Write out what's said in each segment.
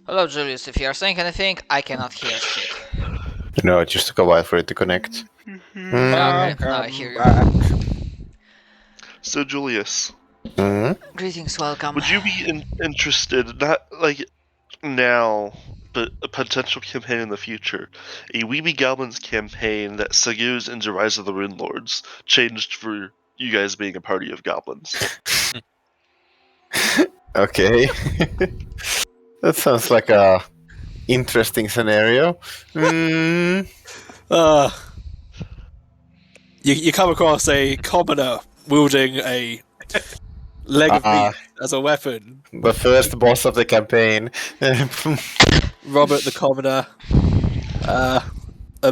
Hello, Julius. If you are saying anything, I cannot hear shit. No, it just took a while for it to connect. Okay, now I hear you. So, Julius, Greetings, welcome. would you be interested, not like now, but a potential campaign in the future? A Weeby Goblins campaign that segues into Rise of the Rune Lords, changed for you guys being a party of goblins. Okay. That sounds like a interesting scenario. You come across a commoner wielding a leg of meat as a weapon. The first boss of the campaign. Robert the commoner, a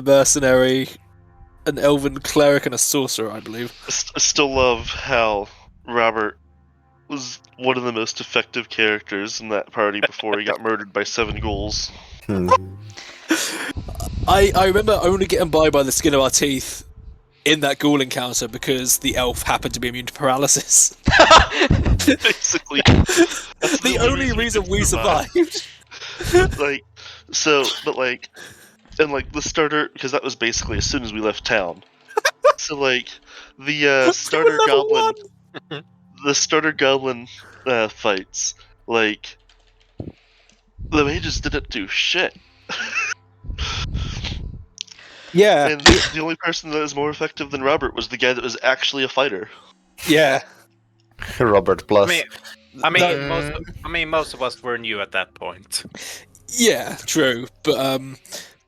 mercenary, an elven cleric, and a sorcerer, I believe. I still love how Robert was one of the most effective characters in that party before he got murdered by 7 ghouls. I remember only getting by the skin of our teeth in that ghoul encounter because the elf happened to be immune to paralysis. Basically, that's the only reason we survived. And the starter, because that was basically as soon as we left town. So the starter goblin, fights, the mages didn't do shit. Yeah. And the only person that was more effective than Robert was the guy that was actually a fighter. Yeah. Robert plus. Most of us were new at that point. Yeah, true. But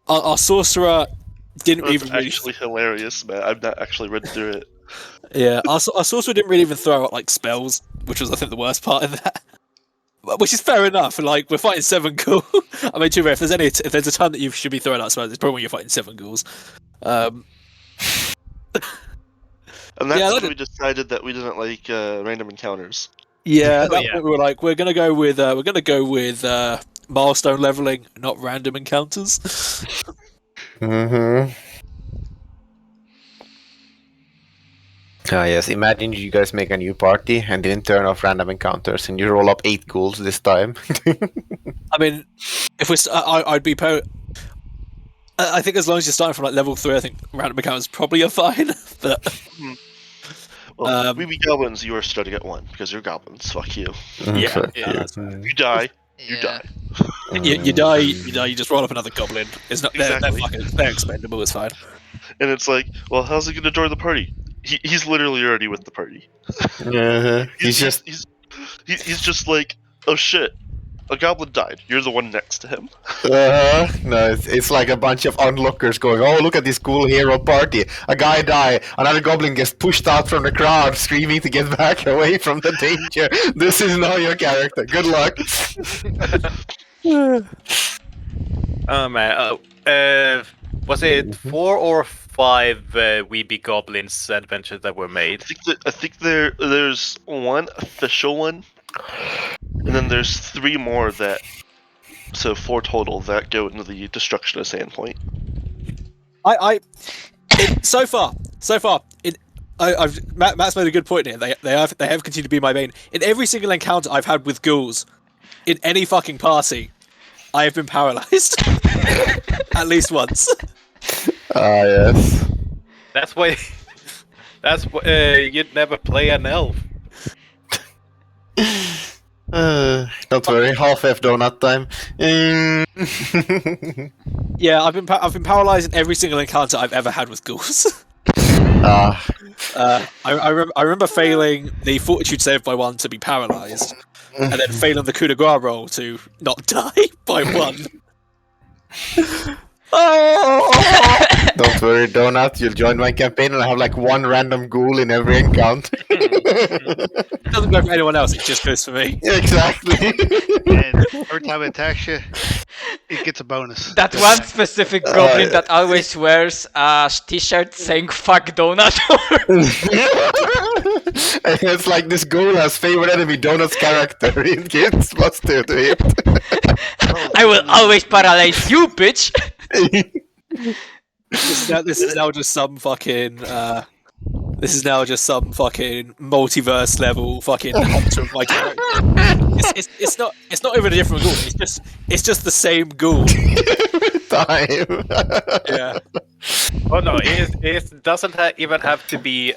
our sorcerer didn't even actually hilarious, man. I've not actually read through it. Yeah, our sorcerer didn't really even throw out spells, which was I think the worst part of that. Which is fair enough. We're fighting 7 ghouls. I mean, too bad. If there's a time that you should be throwing out spells, it's probably when you're fighting 7 ghouls. And that's when we decided that we didn't like random encounters. Yeah, we were like, we're gonna go with milestone leveling, not random encounters. Ah, yes. Imagine you guys make a new party and didn't turn off random encounters, and you roll up 8 ghouls this time. I mean, if I'd be I think as long as you're starting from level 3, I think random encounters probably are fine. But well, we be goblins. You are starting at 1 because you're goblins. Fuck you. Yeah. You die. You die. You die. You just roll up another goblin. It's not. Exactly. They're expendable. It's fine. And it's like, well, how's he gonna join the party? He's literally already with the party. He's just like, oh shit, a goblin died. You're the one next to him. No, it's like a bunch of onlookers going, oh, look at this cool hero party. A guy died, another goblin gets pushed out from the crowd, screaming to get back away from the danger. This is not your character. Good luck. Oh man, was it 4 or 5 Weeby Goblins adventures that were made? I think there's one official one, and then there's 3 more so 4 total that go into the Destruction of Sandpoint. So far, Matt's made a good point here. They have continued to be my main. In every single encounter I've had with ghouls, in any fucking party, I have been paralyzed at least once. Ah, yes. That's why you'd never play an elf. Don't worry, half F donut time. Yeah, I've been paralyzed in every single encounter I've ever had with ghouls. I remember failing the fortitude save by 1 to be paralyzed, and then failing the coup de grace roll to not die by 1. Don't worry, Donut, you'll join my campaign and I have 1 random ghoul in every encounter. It doesn't go for anyone else, it just goes for me. Exactly. And every time it attacks you, it gets a bonus. That one specific goblin that always wears a t-shirt saying "fuck donut." And it's like this ghoul has favorite enemy Donut's character. It gets +2 to hit. I will always paralyze you, bitch. This is now just some fucking This is now just some fucking multiverse level fucking hunter of my character. It's not even a different ghoul. It's just the same ghoul. Time. Yeah. Oh no, it doesn't even have to be.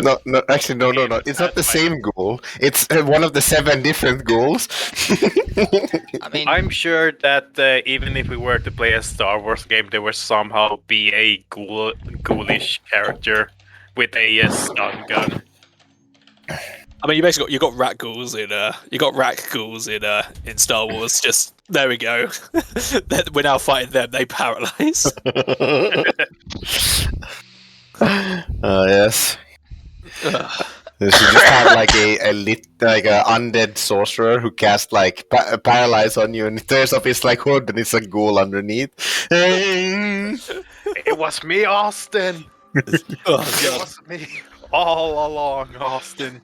No, actually, no. It's not the same ghoul. It's one of the 7 different ghouls. I mean, I'm sure that even if we were to play a Star Wars game, there would somehow be a ghoulish character with a stun gun. I mean, you got rat ghouls in in Star Wars. Just there we go. We're now fighting them. They paralyze. Yes. You should just have like a undead sorcerer who casts like paralyze on you, and it turns up his like hood, and it's a ghoul underneath. It was me, Austin. It was me all along, Austin.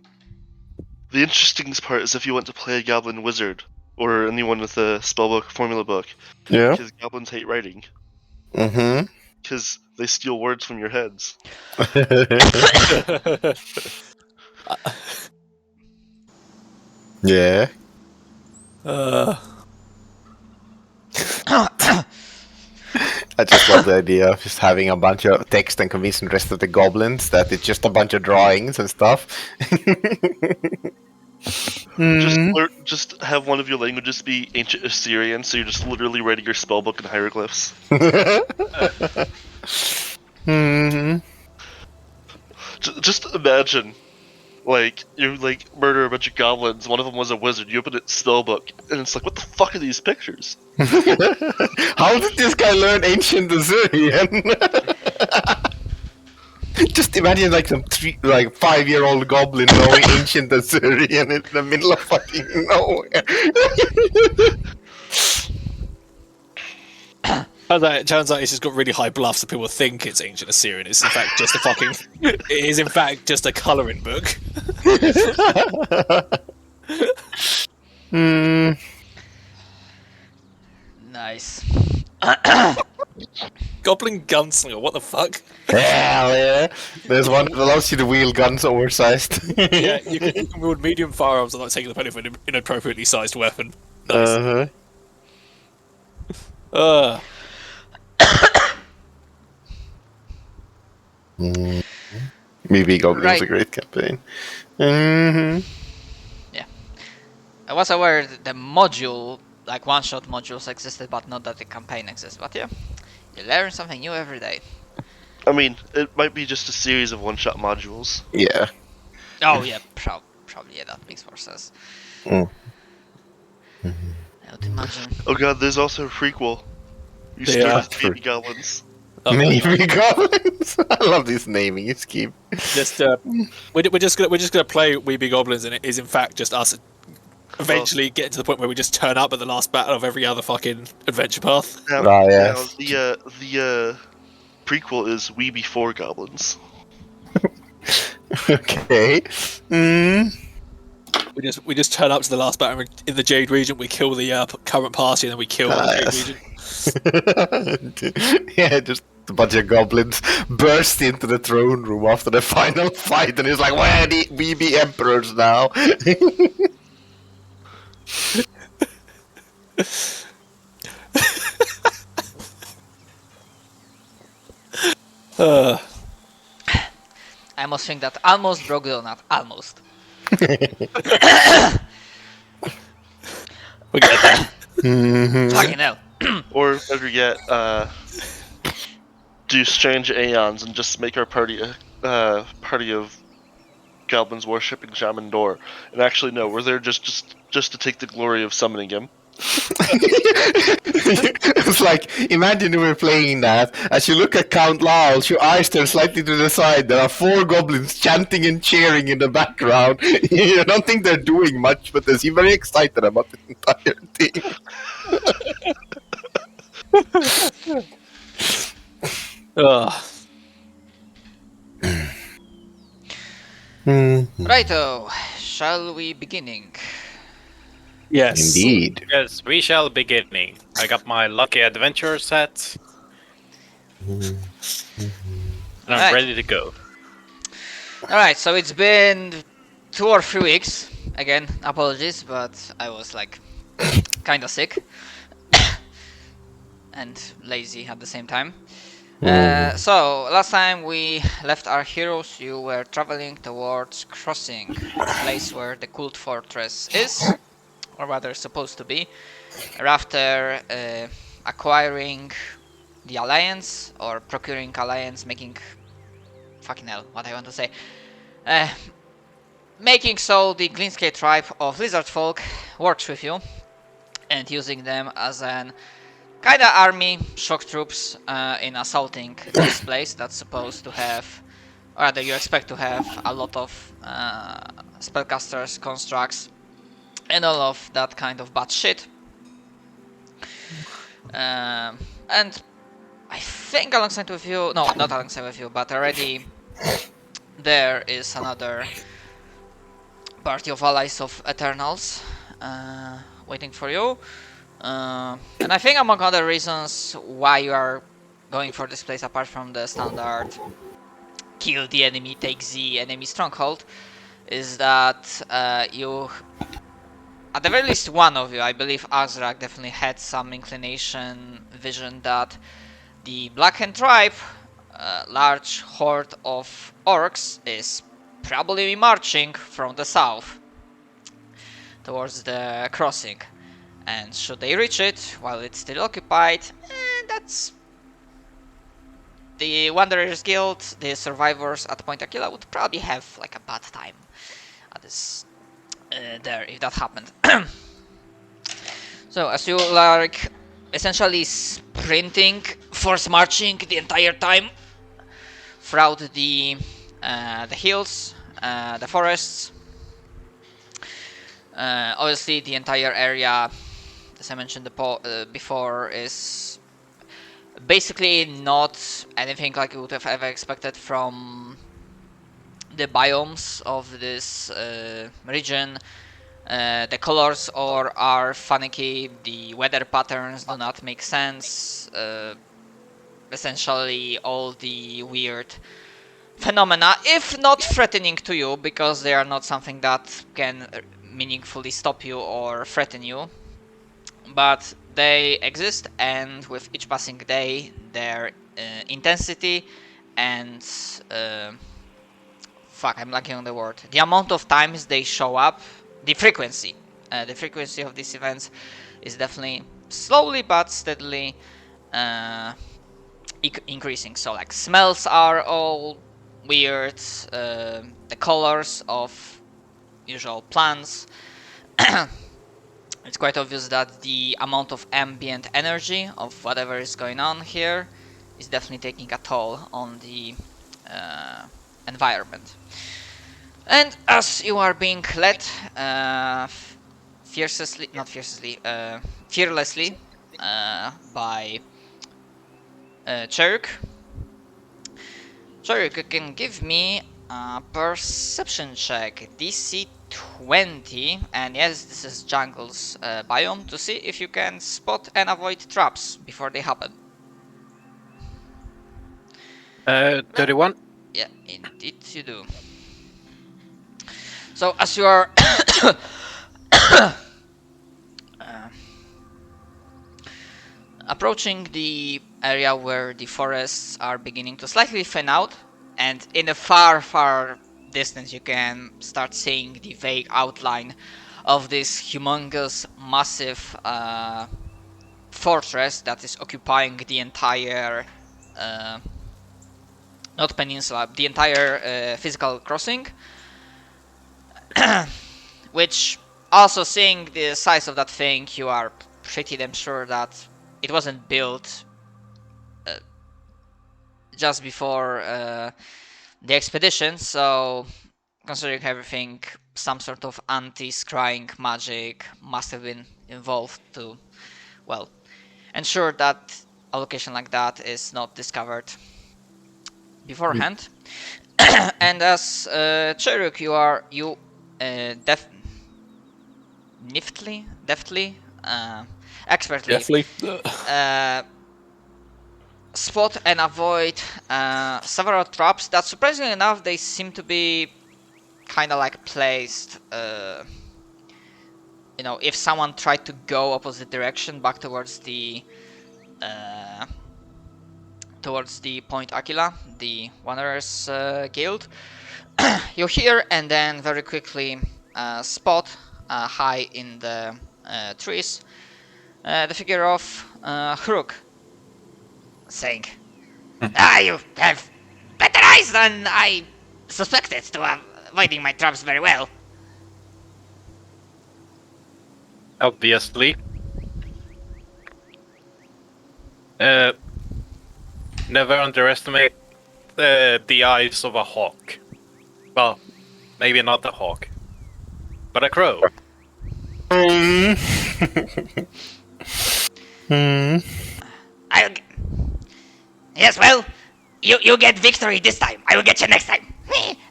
The interesting part is if you want to play a goblin wizard or anyone with a spellbook formula book, Yeah. because goblins hate writing, Mm-hmm. because they steal words from your heads. Yeah. I just love the idea of just having a bunch of text and convincing the rest of the goblins that it's just a bunch of drawings and stuff. Just have one of your languages be ancient Assyrian, so you're just literally writing your spellbook in hieroglyphs. Hmm. Just imagine, like, you like murder a bunch of goblins. One of them was a wizard. You open its spellbook, and it's like, what the fuck are these pictures? How did this guy learn ancient Assyrian? Just imagine like some 5-year-old goblin knowing ancient Assyrian in the middle of fucking nowhere. Turns out it's just got really high bluffs, so people think it's ancient Assyrian. It's in fact just a it is in fact just a colouring book. Hmm. nice. Goblin gunslinger, what the fuck? Hell yeah! There's one that allows you to wield guns oversized. Yeah, you can wield medium firearms and not taking the penalty for an inappropriately sized weapon. Nice. Uh-huh. Maybe Goblin's a Right. great campaign. Mm-hmm. I was aware that the module, like one-shot modules existed, but not that the campaign exists. But yeah, you learn something new every day. I mean, it might be just a series of one-shot modules. Yeah. Oh yeah, probably yeah, that makes more sense. Mm. I would imagine. Oh god, there's also a prequel. You Yeah. start with baby goblins. Maybe goblins. I love this naming scheme. Just we're just gonna play We Be Goblins, and it is in fact just us eventually getting to the point where we just turn up at the last battle of every other fucking adventure path. Now, Ah, yes. now the prequel is We Before Goblins. Okay. Mm. We just turn up to the last battle in the Jade region. We kill the current party, and then we kill the Jade region. Yeah, just a bunch of goblins burst into the throne room after the final fight, and it's like, where we be emperors now? I almost think that almost broke donut. Almost. We get that. Fucking hell. Or better yet, do strange aeons and just make our party a party of goblins worshipping Shaman Door. And actually, no, we're there just to take the glory of summoning him. It's like, imagine we were playing that. As you look at Count Laos, your eyes turn slightly to the side. There are 4 goblins chanting and cheering in the background. You don't think they're doing much, but they seem very excited about the entire thing. Righto. Shall we beginning? Yes. Indeed. Yes, we shall beginning. I got my lucky adventure set. And I'm Alright. ready to go. Alright, so it's been 2 or 3 weeks. Again, apologies, but I was like kinda sick and lazy at the same time. So, last time we left our heroes, you were traveling towards Crossing, the place where the cult fortress is, or rather supposed to be, after acquiring the Alliance, or procuring Alliance, making... fucking hell, what I want to say. Making so the Glinskate tribe of lizard folk works with you, and using them as an kinda army, shock troops, in assaulting this place that's supposed to have, or rather you expect to have a lot of spellcasters, constructs, and all of that kind of bad shit. And I think alongside with you, no, not alongside with you, but already there is another party of allies of Eternals waiting for you. And I think among other reasons why you are going for this place, apart from the standard kill the enemy, take the enemy stronghold, is that you, at the very least one of you, I believe Azrak, definitely had some inclination, vision that the Blackhand tribe, large horde of orcs, is probably marching from the south towards the crossing. And should they reach it while it's still occupied, that's... the Wanderers Guild, the survivors at Point Aquila would probably have like a bad time at this there if that happened. So as you like essentially sprinting, force marching the entire time throughout the hills, the forests. Obviously, the entire area, as I mentioned before, is basically not anything like you would have ever expected from the biomes of this region. The colors are finicky, the weather patterns do not make sense. Essentially, all the weird phenomena, if not threatening to you, because they are not something that can meaningfully stop you or threaten you, but they exist, and with each passing day their intensity and fuck, I'm lacking on the word, the amount of times they show up, the frequency of these events is definitely slowly but steadily increasing. So like smells are all weird, the colors of usual plants. It's quite obvious that the amount of ambient energy of whatever is going on here is definitely taking a toll on the environment. And as you are being led fearlessly by Cheruk, you can give me a perception check, DC 20, and yes, this is jungle's biome, to see if you can spot and avoid traps before they happen. 31. Yeah, indeed you do. So as you are approaching the area where the forests are beginning to slightly thin out, and in the far distance you can start seeing the vague outline of this humongous, massive fortress that is occupying the entire not peninsula, the entire physical crossing. Which, also seeing the size of that thing, you are pretty damn sure that it wasn't built just before the expedition, so considering everything, some sort of anti-scrying magic must have been involved to, well, ensure that a location like that is not discovered beforehand. And as Cheruk, you deftly, expertly Definitely. spot and avoid several traps that, surprisingly enough, they seem to be kind of like placed. If someone tried to go opposite direction back towards the Point Aquila, the Wanderers Guild, you hear and then very quickly spot high in the trees the figure of Hruk saying, you have better eyes than I suspected to have, avoiding my traps very well. Obviously. Never underestimate the eyes of a hawk. Well, maybe not a hawk, but a crow. Yes, well, you get victory this time. I will get you next time.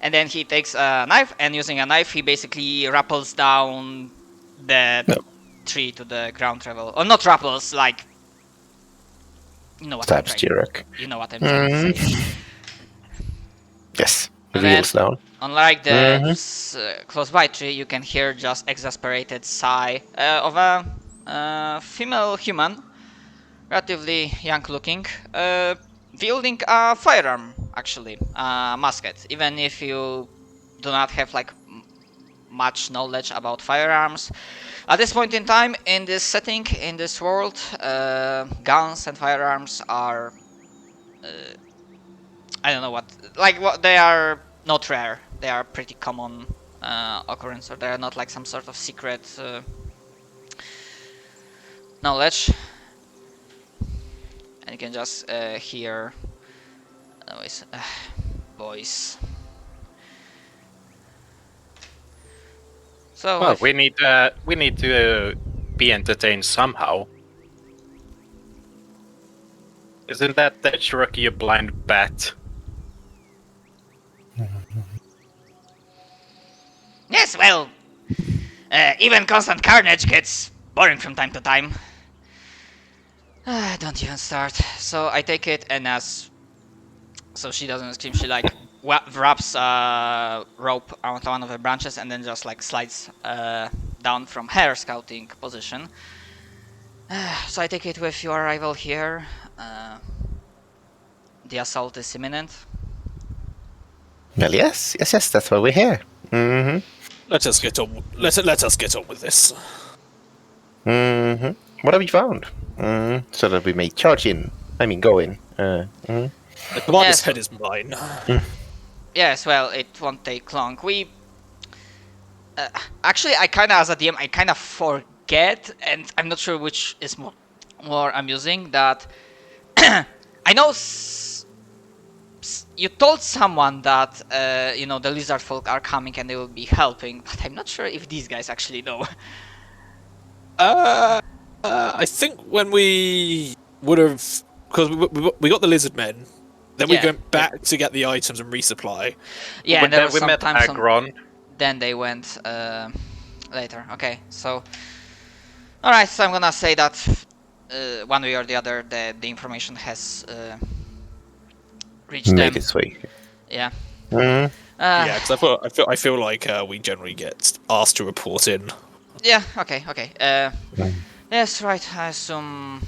And then he takes a knife, and using a knife, he basically rappels down the tree to the ground level. Or not rappels, like... You know what Stabs I'm trying. Jirek. You know what I'm trying to say. Yes. And Reels then, down. unlike the close by tree, you can hear just exasperated sigh of a female human, relatively young looking, wielding a firearm, actually, a musket. Even if you do not have like much knowledge about firearms, at this point in time, in this setting, in this world, guns and firearms are I don't know what they are not rare. They are pretty common occurrence, or they are not like some sort of secret knowledge. And you can just hear noise, voice. So Well, we need to be entertained somehow. Isn't that Cherokee a blind bat? yes, well, even constant carnage gets boring from time to time. Don't even start. So I take it, and so she doesn't scream, she like wraps a rope around one of the branches and then just like slides down from her scouting position. So I take it with your arrival here, the assault is imminent. Well, yes, that's why we're here. Let us get on. Let us get on with this. What have you found? So that we may charge in. I mean, go in. The commander's Yes. head is mine. Yes, well, it won't take long. We actually, I kind of, as a DM, I kind of forget, and I'm not sure which is more amusing. That I know you told someone that the lizard folk are coming and they will be helping, but I'm not sure if these guys actually know. I think when we would have, because we got the lizard men, then we Yeah. went back to get the items and resupply. Yeah, But and there then was we some met time. Agron. Then they went later. Okay, so alright, so I'm gonna say that one way or the other, the information has reached Made them. its way. Yeah. Mm. Yeah, because I feel like we generally get asked to report in. Yeah. Okay. Yes. Right. I assume.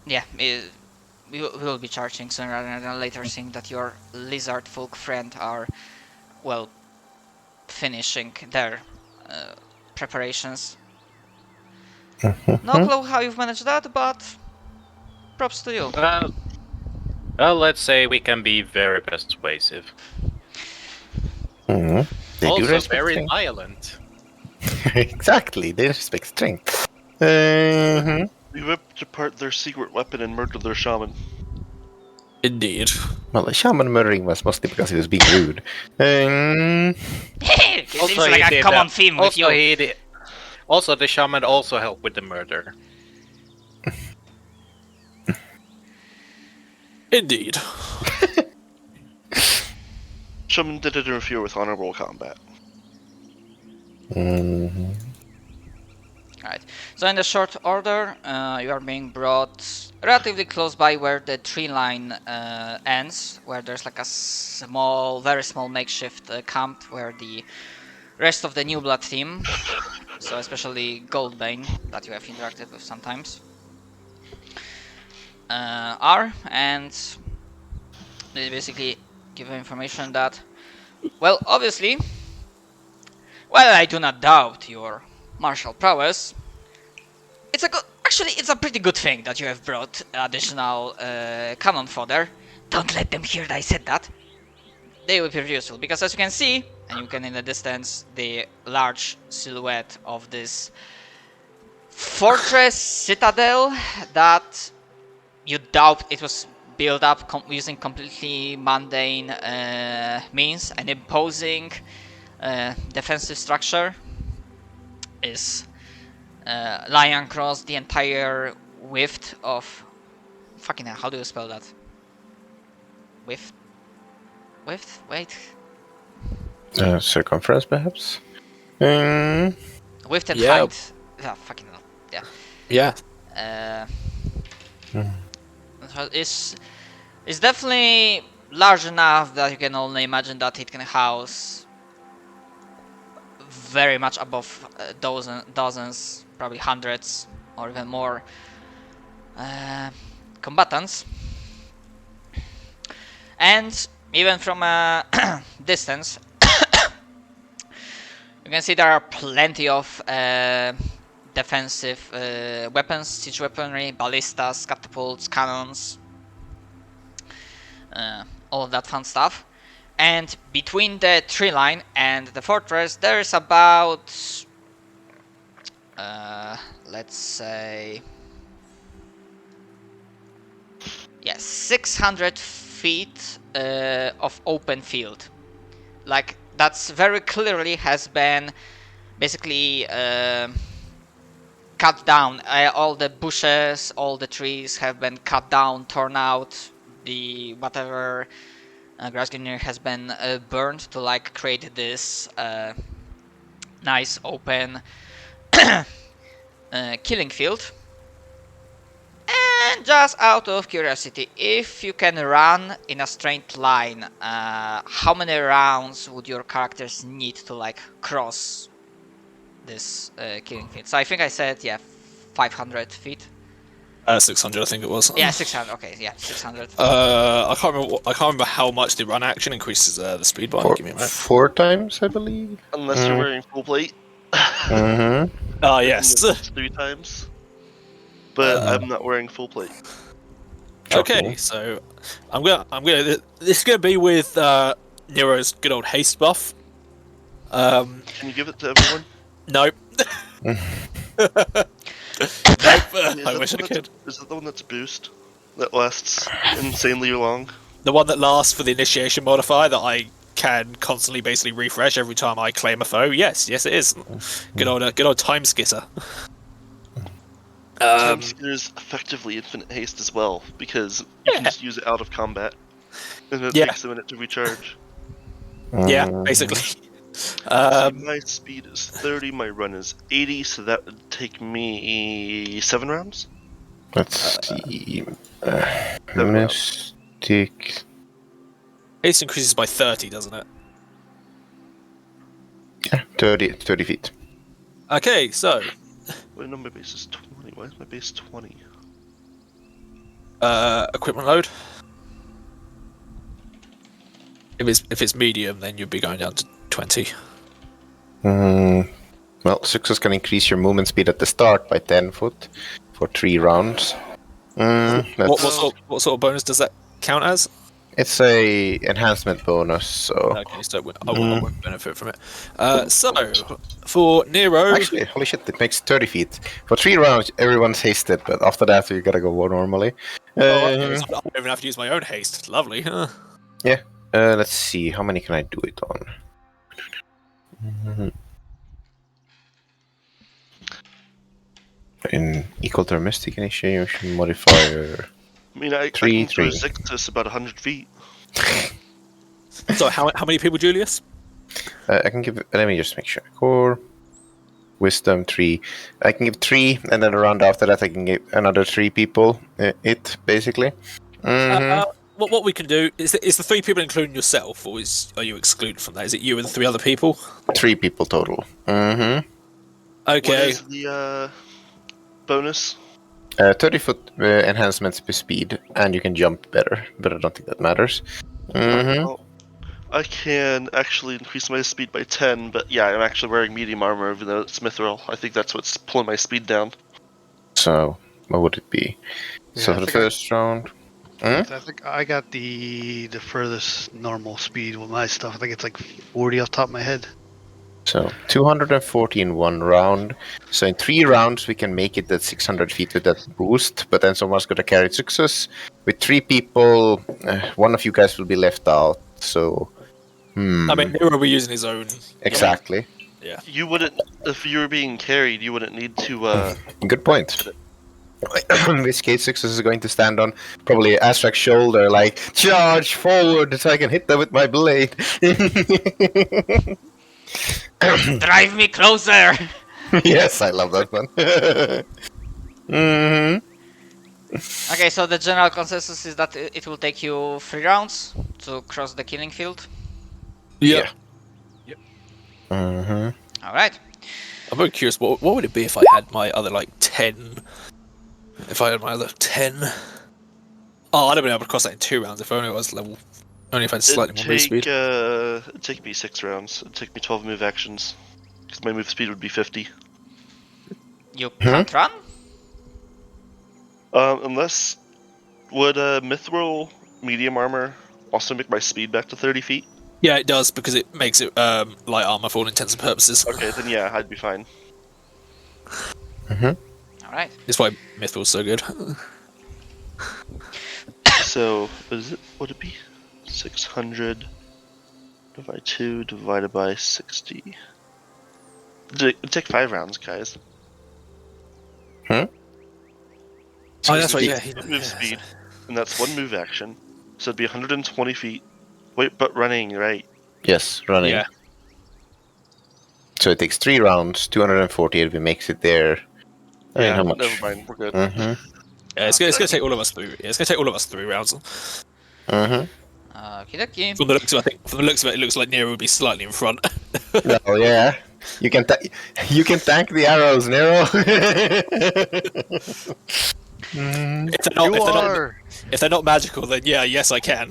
Yeah. We will be charging sooner rather than later, seeing that your lizard folk friend are, well, finishing their preparations. No clue how you've managed that, but props to you. Well, let's say we can be very persuasive. They do Also respect very strength. violent. Exactly, they respect strength. We ripped apart their secret weapon and murdered their shaman. Indeed. Well, the shaman murdering was mostly because he was being rude. It seems Also, like he a did common that. theme with Also, you. Also, the shaman also helped with the murder. Indeed. Shaman didn't interfere with honorable combat. Alright. So in the short order, you are being brought relatively close by where the tree line ends, where there's like a small, very small makeshift camp where the rest of the New Blood team, so especially Goldbane, that you have interacted with sometimes, are, and they basically give information that, well, obviously, while I do not doubt your martial prowess, it's a good, actually, it's a pretty good thing that you have brought additional cannon fodder. Don't let them hear that I said that. They will be useful, because as you can see, and you can in the distance, the large silhouette of this fortress citadel that you doubt it was built up using completely mundane means, an imposing defensive structure is lying across the entire width of... Fucking hell, how do you spell that? Width? Width? Wait. Circumference, perhaps? Width and Yeah. height. Yeah, fucking hell. Yeah. So it's definitely large enough that you can only imagine that it can house very much above dozens, probably hundreds or even more combatants. And even from a distance, you can see there are plenty of defensive weapons, siege weaponry, ballistas, catapults, cannons, all of that fun stuff. And between the tree line and the fortress, there is about, let's say, 600 feet of open field. Like, that's very clearly has been basically cut down. All the bushes, all the trees have been cut down, torn out. The whatever grass greenery has been burned to like create this nice open killing field. And just out of curiosity, if you can run in a straight line, how many rounds would your characters need to like cross this killing field? So I think I said 500 feet. 600, I think it was. Yeah, 600. Okay, yeah, 600. I can't remember how much the run action increases the speed by. Give me a minute. 4 times, I believe. Unless you're wearing full plate. Mm-hmm. Ah, yes. It's 3 times. But I'm not wearing full plate. Okay, so I'm gonna. This is gonna be with Nero's good old haste buff. Can you give it to everyone? Nope. I wish I could. Is it the one that's boost? That lasts insanely long? The one that lasts for the initiation modifier that I can constantly basically refresh every time I claim a foe. Yes, it is. Good old time skitter. Time Skitter's effectively infinite haste as well, because you can just use it out of combat. And it takes a minute to recharge. Yeah, basically. So my speed is 30, my run is 80, so that would take me 7 rounds? Let's see. Mystic. Haste increases by 30, doesn't it? Yeah, 30 feet. Okay, so Wait, no, my base is 20. Why is my base 20? equipment load. If it's medium, then you'd be going down to 20. Well, success can increase your movement speed at the start by 10 foot for 3 rounds. What sort of bonus does that count as? It's a enhancement bonus, so... Okay, so I won't benefit from it. So, for Nero... Actually, holy shit, it makes 30 feet. For 3 rounds, everyone's hasted, but after that, you gotta go normally. I don't even have to use my own haste. Lovely. Yeah. Let's see, how many can I do it on? In equal to mystic initiation modifier. I mean, I can throw Zictus about 100 feet. So, how many people, Julius? I can give. Let me just make sure. Core. Wisdom 3. I can give 3, and then a round after that I can give another 3 people it, basically. Mhm. What we can do is the 3 people including yourself, or are you excluded from that? Is it you and 3 other people? 3 people total. Mm-hmm. What Okay. is the bonus? 30-foot enhancements per speed, and you can jump better, but I don't think that matters. Mm-hmm. Well, I can actually increase my speed by 10, but yeah, I'm actually wearing medium armor even though it's mithril. I think that's what's pulling my speed down. So, what would it be? So I for the think first round... I think I got the furthest normal speed with my stuff. I think it's like 40 off the top of my head. So 240 in 1 round. So in 3 rounds we can make it at 600 feet with that boost, but then someone's got to carry success. With 3 people, one of you guys will be left out. So, I mean, Nero will be using his own. exactly. You wouldn't, if you were being carried, you wouldn't need to. Good point. In this case, success is going to stand on probably Azrak's shoulder, like charge forward so I can hit them with my blade. Drive me closer! Yes, I love that one. Mm-hmm. Okay, so the general consensus is that it will take you 3 rounds to cross the killing field. Yeah. Mm-hmm. Alright. I'm very curious. What would it be if I had my other 10? If I had my other 10. Oh, I'd have been able to cross that in 2 rounds if only I was level. Only if I had slightly more move speed. It'd take me 6 rounds. It'd take me 12 move actions. Because my move speed would be 50. You can't run? Unless. Would mithril medium armor also make my speed back to 30 feet? Yeah, it does because it makes it light armor for all intents and purposes. Okay, then yeah, I'd be fine. Alright. That's why Mithril's so good. So, would it be 600 divided by 2 divided by 60? It'd take 5 rounds, guys. Oh, that's right. Yeah. Move speed, and that's 1 move action. So it'd be 120 feet. Wait, but running, right? Yes, running. Yeah. So it takes 3 rounds, 240 if it makes it there. I mean, Yeah, how much? never mind, we're good. Mm-hmm. Yeah, it's gonna take all of us 3. Yeah, it's gonna take all of us 3 rounds. Mm-hmm. Okie dokie. From the looks of it, it looks like Nero would be slightly in front. Oh yeah. You can you can tank the arrows, Nero. If they're not magical, then yes, I can.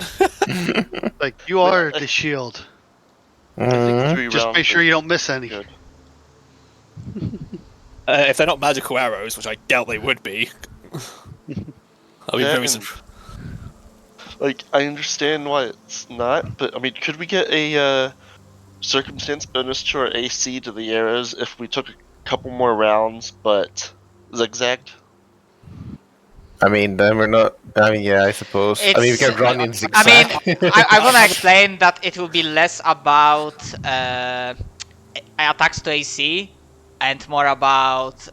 Like you are the shield. I think 3 Just rounds make sure would you don't miss any. be good. If they're not magical arrows, which I doubt they would be, I'll be Yeah, very and- surprised. Like, I understand why it's not, but I mean, could we get a circumstance bonus to our AC to the arrows if we took a couple more rounds, but zigzagged? I mean, then we're not. I mean, yeah, I suppose. I mean, we can run in I zigzag. mean, I want to explain that it will be less about attacks to AC and more about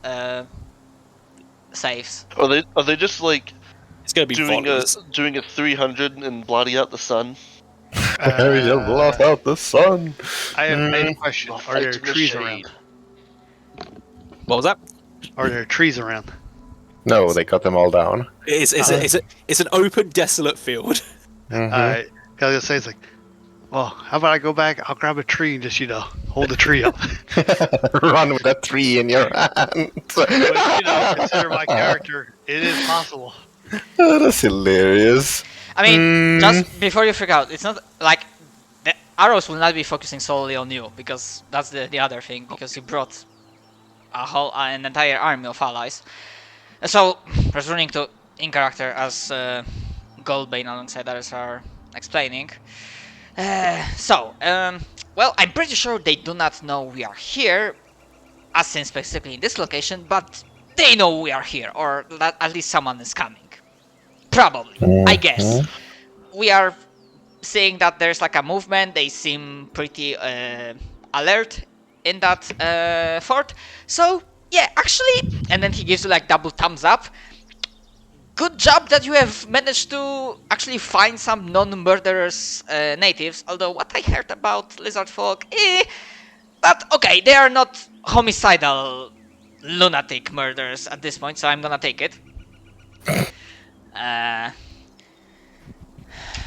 saves. Are they just like It's gonna be doing volleys. a 300 and blotting out the sun? You blot out the sun. I have a question. Well, Are there fight in the trees shade. around? What was that? Are there trees around? No, they cut them all down. It's an open, desolate field. Mhm. I was gonna say it's like, well, how about I go back? I'll grab a tree and just hold the tree up. Run with a tree in your hand. But consider my character. It is possible. Oh, that's hilarious. I mean, just before you freak out, it's not like the arrows will not be focusing solely on you, because that's the other thing, because you brought an entire army of allies. So, returning to in character as Goldbane alongside others are explaining. Well, I'm pretty sure they do not know we are here, as in specifically in this location, but they know we are here, or that at least someone is coming. Probably, I guess. We are seeing that there's like a movement, they seem pretty alert in that fort. So, yeah, actually, and then he gives you like double thumbs up. Good job that you have managed to actually find some non-murderous natives, although what I heard about lizard folk, But okay, they are not homicidal lunatic murders at this point, so I'm gonna take it.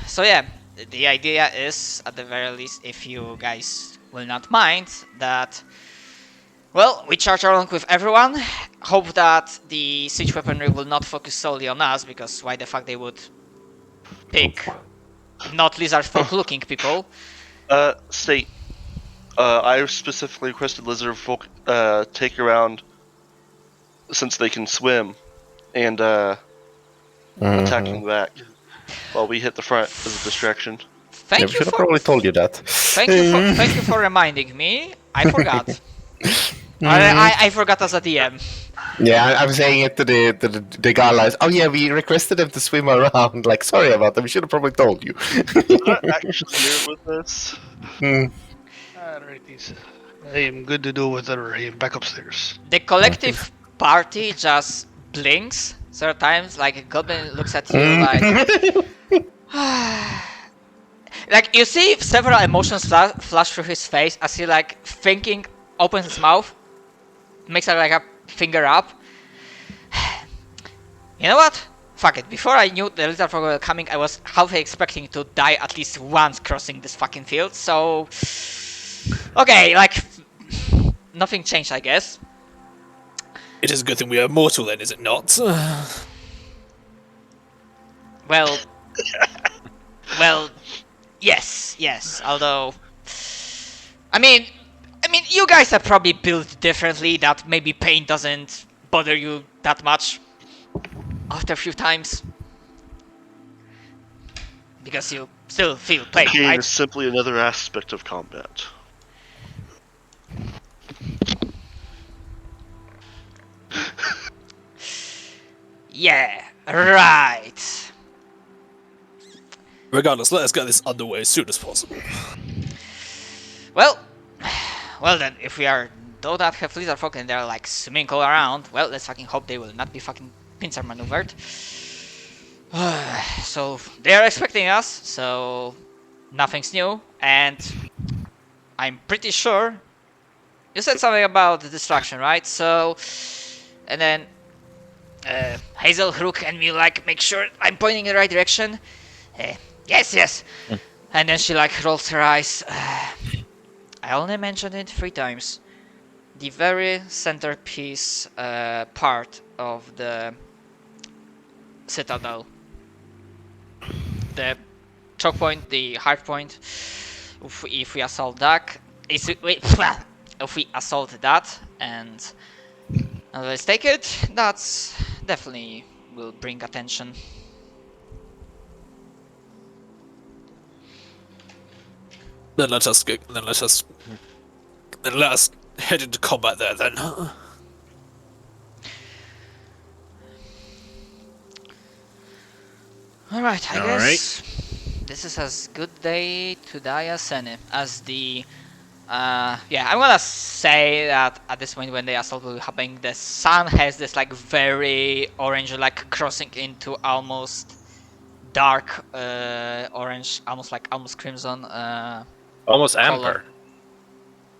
So yeah, the idea is, at the very least, if you guys will not mind, that, well, we charge along with everyone. Hope that the siege weaponry will not focus solely on us, because why the fuck they would pick not lizard folk looking people? State. I specifically requested lizard folk take around, since they can swim, and attacking back while we hit the front as a distraction. Yeah, we Thank you should have for probably told you that. thank you for reminding me. I forgot. I forgot as a DM. Yeah, I'm saying it to the guy like, oh yeah, we requested them to swim around. Like, sorry about that. We should have probably told you. I'm not actually here with this. Alrighties. I am good to do with her. I am back upstairs. The collective party just blinks several times, like a goblin looks at you like... like, you see several emotions flash through his face as he, like, thinking, opens his mouth, makes like a finger up. You know what? Fuck it. Before I knew the lizard folk were coming, I was halfway expecting to die at least once crossing this fucking field, so... Okay, like... Nothing changed, I guess. It is a good thing we are mortal, then, is it not? Well... well... Yes, although... I mean, you guys are probably built differently, that maybe pain doesn't bother you that much after a few times. Because you still feel pain, Pain right? is simply another aspect of combat. Yeah, right. Regardless, let us get this underway as soon as possible. Well, then, if we are though that have lizard folk and they're like swimming all around, well, let's fucking hope they will not be fucking pincer maneuvered. So they are expecting us, so nothing's new, and I'm pretty sure you said something about the distraction, right? So, and then Hazel, Rook, and me like make sure I'm pointing in the right direction. Yes. And then she like rolls her eyes. I only mentioned it 3 times. The very centerpiece part of the citadel. The choke point, the hard point. If we assault that, if we assault that and let's take it, that's definitely will bring attention. Then let us go. Then let us head into combat there. Then. Alright, I All guess this is as good day to die as any. As the... yeah, I'm gonna say that at this point when the assault will be happening, the sun has this like very orange, like crossing into almost dark orange, almost crimson. Almost Color.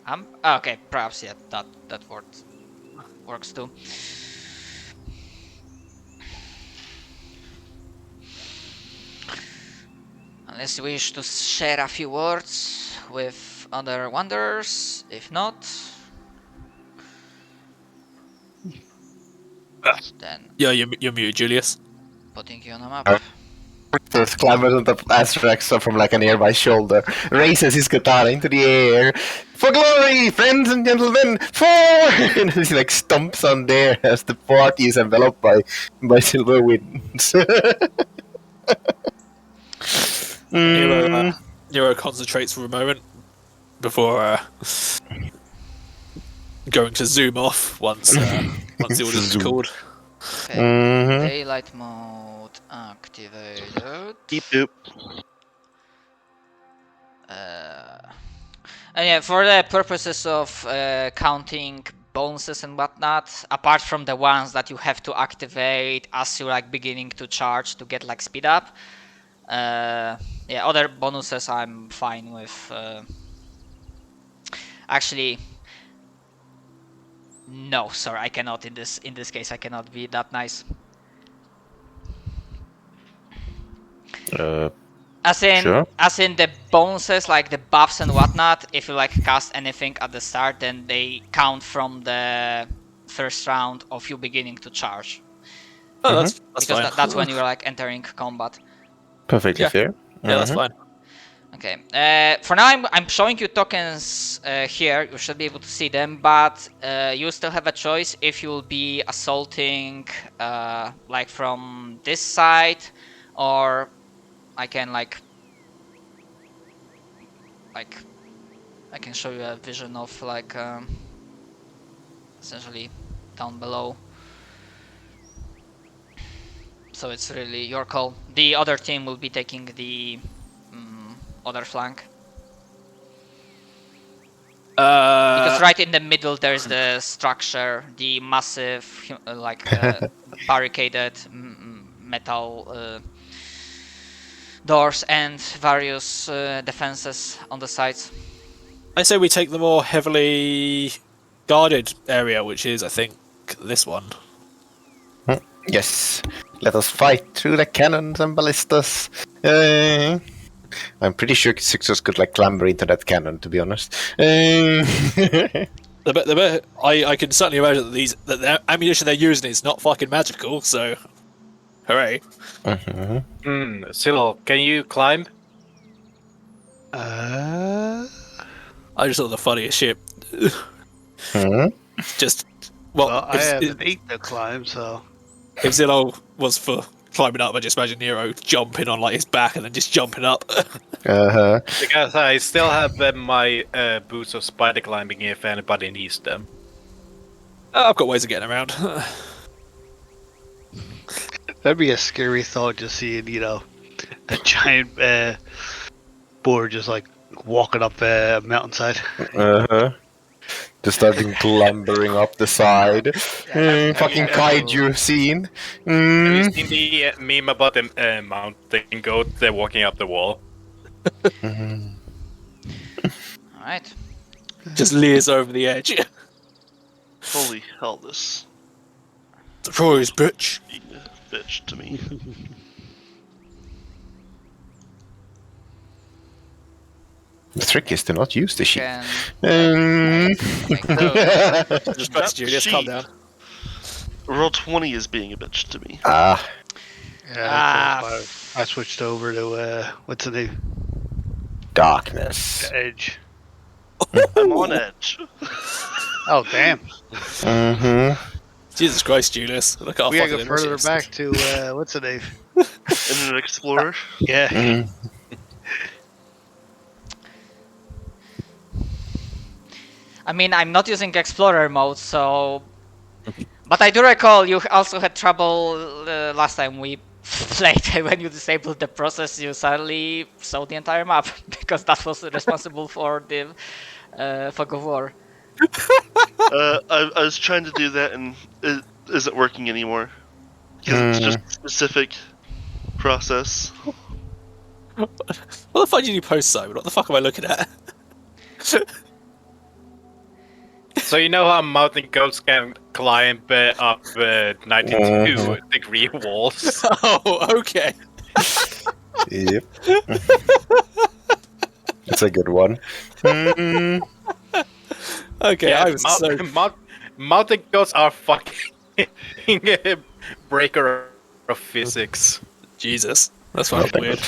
amber. Okay, perhaps yeah, that word works too. Unless you wish to share a few words with other wanderers, if not, then Yeah, you're muted, Julius. putting you on a map. Just climbs on top of Astrax from like a nearby shoulder, raises his katana into the air. For glory, friends and gentlemen, for! And he like stomps on there as the party is enveloped by silver winds. Nero concentrates for a moment before going to zoom off once the order is called. Okay, daylight mode activated. Beep boop. And yeah, for the purposes of counting bonuses and whatnot, apart from the ones that you have to activate as you're like beginning to charge to get like speed up, yeah, other bonuses I'm fine with Actually, no, sorry, I cannot. In this case, I cannot be that nice. As in the bonuses, like the buffs and whatnot. If you like cast anything at the start, then they count from the first round of you beginning to charge. Oh, that's Because fine. that's when you're like entering combat. Perfectly Yeah. fair. Yeah, that's fine. Okay. For now, I'm showing you tokens here. You should be able to see them, but you still have a choice if you'll be assaulting like from this side, or I can like I can show you a vision of like essentially down below. So it's really your call. The other team will be taking the other flank. Because right in the middle there's the structure, the massive barricaded metal doors and various defenses on the sides. I say we take the more heavily guarded area, which is, I think, this one. Yes. Let us fight through the cannons and ballistas. I'm pretty sure Sixers could like clamber into that cannon, to be honest. I can certainly imagine that the ammunition they're using is not fucking magical, so hooray. Syl, can you climb? Uh, I just thought the funniest shit. Just well, I have an 8 to climb, so. If Zillow was for climbing up, I just imagine Nero jumping on like his back and then just jumping up. Because I still have my boots of spider climbing if anybody needs them. I've got ways of getting around. That'd be a scary thought, just seeing, a giant boar just like walking up a mountainside. Just starting clambering up the side. Fucking kaiju scene. Have you seen the meme about the mountain goat walking up the wall? Alright. Just leers over the edge. Holy hell, this Surprise, bitch. being a bitch to me. The trick is to not use the sheet. Just press Julius, calm down. Roll 20 is being a bitch to me. Yeah, I switched over to, what's the name? Darkness. Edge. I'm on edge. Oh, damn. Jesus Christ, Julius. Look how We gotta go fucking further initiatives. back to, what's the name? And an explorer. Yeah. I mean, I'm not using Explorer mode, so... But I do recall you also had trouble last time we played. When you disabled the process, you suddenly saw the entire map, because that was responsible for the Fog of War. I was trying to do that and it isn't working anymore. Because it's just a specific process. What the fuck did you post, Simon? What the fuck am I looking at? So you know how mountain goats can climb up 92-degree walls? Oh, okay. Yep. It's a good one. Okay, I was so... Mountain goats are fucking breaker of physics. Jesus. That's fucking weird.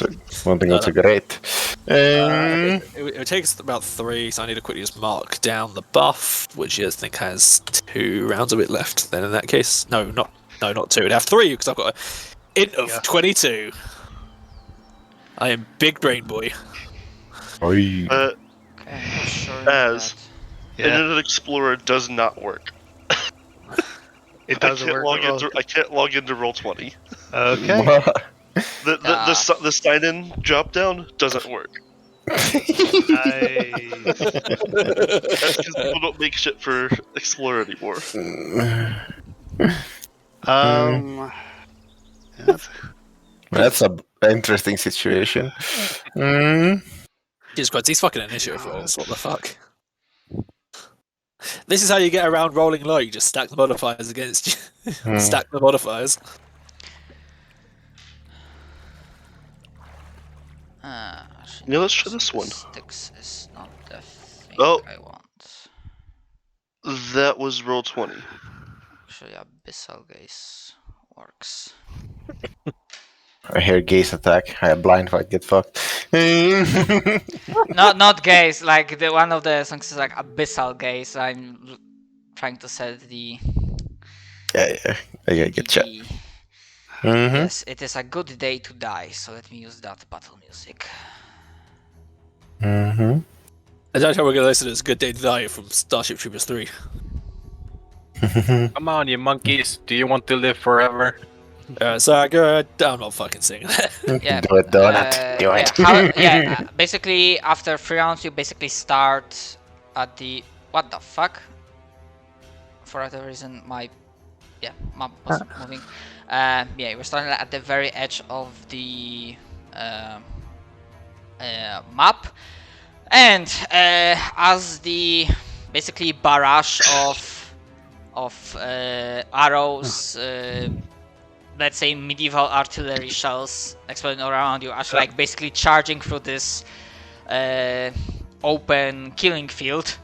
One thing that's great. It takes about 3, so I need to quickly just mark down the buff, which I think has 2 rounds of it left. Then in that case, no, not 2. It'd have 3 because I've got an int of 22. I am big brain boy. Okay, I'm sure As that. Internet Explorer does not work. It doesn't work. I can't log into Roll20. Okay. The sign-in drop-down doesn't work. Nice. That's because people don't make shit for Explorer anymore. That's a interesting situation. Jesus Christ, these fucking initiative rolls. What the fuck? This is how you get around rolling low. You just stack the modifiers against you. Stack the modifiers. Actually, Yeah, let's try this one. Sticks is not the thing Oh. I want. That was roll 20. Actually, Abyssal Gaze works. I hear gaze attack. I blind fight, get fucked. Not gaze, like the one of the songs is like Abyssal Gaze. I'm trying to set the yeah, I get chat. Yes, it is a good day to die, so let me use that battle music. Mm-hmm. I don't know how we're going to listen to this Good Day to Die from Starship Troopers 3. Come on, you monkeys. Do you want to live forever? So I go, I'm not fucking singing that. Yeah. Do it, donut. Do it. Basically, after 3 rounds, you basically start at the... What the fuck? For whatever reason, my map was moving. We're starting at the very edge of the map. And as the basically barrage of arrows, let's say medieval artillery shells exploding around you, as like basically charging through this open killing field.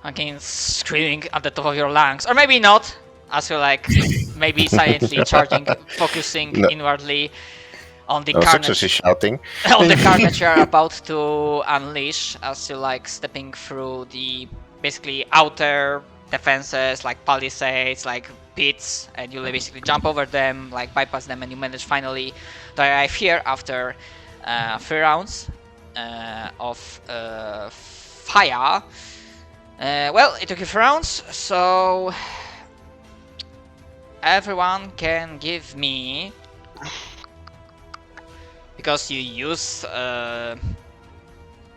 Again, screaming at the top of your lungs, or maybe not, as you're like maybe silently charging, focusing inwardly on the Success is carnage. shouting. On the carnage you're about to unleash, as you're like stepping through the basically outer defenses, like palisades, like pits, and you basically jump over them, like bypass them, and you manage finally to arrive here after 3 rounds of fire. Well, it took you 3 rounds, so everyone can give me, because you use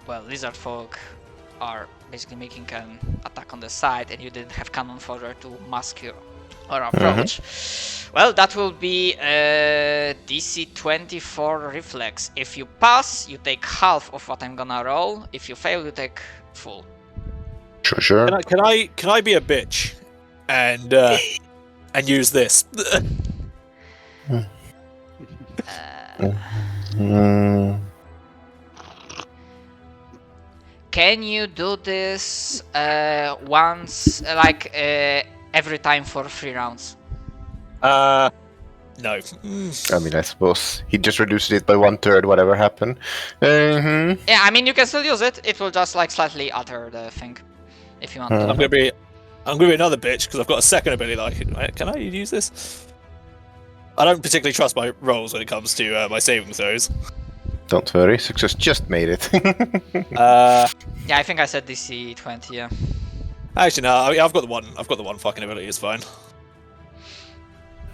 lizard folk are basically making an attack on the side, and you didn't have cannon fodder to mask your or approach. Well, that will be DC 24 reflex. If you pass, you take half of what I'm gonna roll. If you fail, you take full. Sure. Can I be a bitch and use this? Can you do this once, every time for 3 rounds? No. I mean, I suppose he just reduced it by 1/3, whatever happened. Yeah, I mean, you can still use it. It will just like slightly alter the thing, if you want. I'm gonna be another bitch because I've got a second ability. Like, can I use this? I don't particularly trust my rolls when it comes to my saving throws. Don't worry, Success just made it. Yeah, I think I said DC 20. Yeah. Actually, no. I mean, I've got the one. I've got the one fucking ability. It's fine.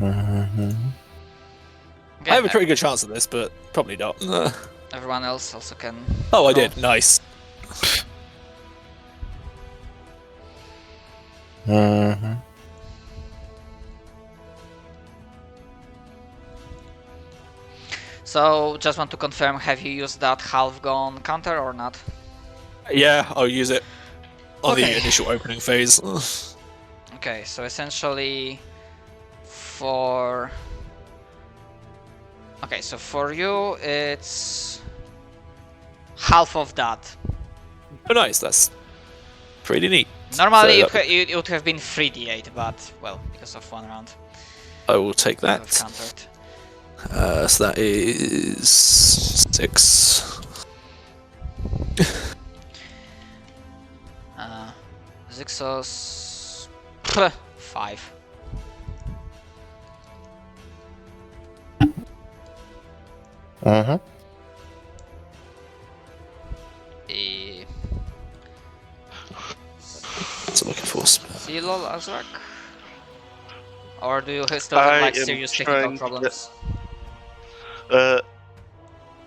Okay, I have a pretty good chance of this, but probably not. Everyone else also can. Oh, I did. Nice. So, just want to confirm: have you used that half gone counter or not? Yeah, I'll use it on the Okay. initial opening phase. Okay, so essentially, for you, it's half of that. Oh, nice. That's pretty neat. Normally, So it would have been 3d8, but well, because of 1 round, I will take I've that. countered. So that is 6. Zixos 5. So looking for Zilol Azrak? Or do you still have like I am serious technical trying to problems?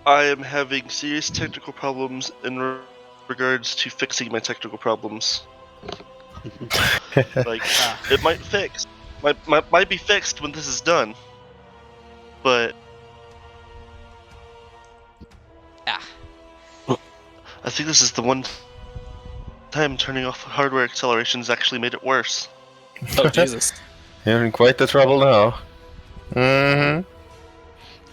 I am having serious technical problems in regards to fixing my technical problems. Like, it might fix. Might be fixed when this is done. But Ah. I think this is the one time turning off hardware accelerations actually made it worse. Oh Jesus! You're in quite the trouble now. Mm-hmm.